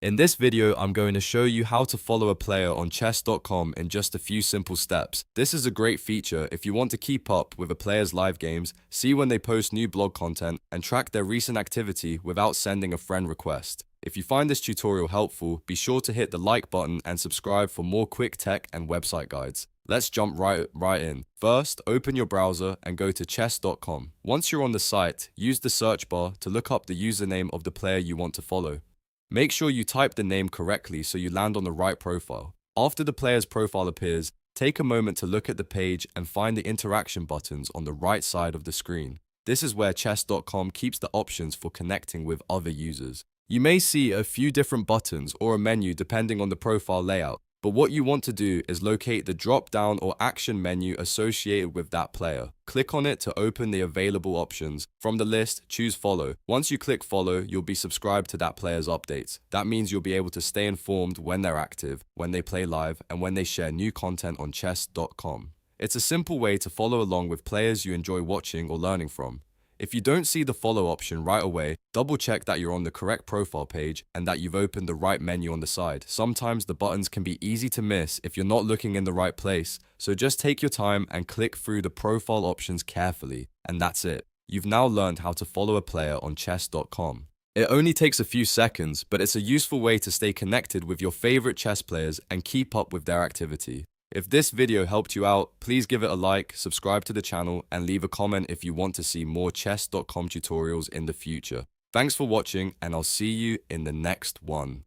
In this video, I'm going to show you how to follow a player on chess.com in just a few simple steps. This is a great feature if you want to keep up with a player's live games, see when they post new blog content, and track their recent activity without sending a friend request. If you find this tutorial helpful, be sure to hit the like button and subscribe for more quick tech and website guides. Let's jump right in. First, open your browser and go to chess.com. Once you're on the site, use the search bar to look up the username of the player you want to follow. Make sure you type the name correctly so you land on the right profile. After the player's profile appears, take a moment to look at the page and find the interaction buttons on the right side of the screen. This is where chess.com keeps the options for connecting with other users. You may see a few different buttons or a menu depending on the profile layout, but what you want to do is locate the drop-down or action menu associated with that player. Click on it to open the available options. From the list, choose follow. Once you click follow, you'll be subscribed to that player's updates. That means you'll be able to stay informed when they're active, when they play live, and when they share new content on chess.com. It's a simple way to follow along with players you enjoy watching or learning from. If you don't see the follow option right away, double check that you're on the correct profile page and that you've opened the right menu on the side. Sometimes the buttons can be easy to miss if you're not looking in the right place, so just take your time and click through the profile options carefully, and that's it. You've now learned how to follow a player on chess.com. It only takes a few seconds, but it's a useful way to stay connected with your favorite chess players and keep up with their activity. If this video helped you out, please give it a like, subscribe to the channel, and leave a comment if you want to see more chess.com tutorials in the future. Thanks for watching, and I'll see you in the next one.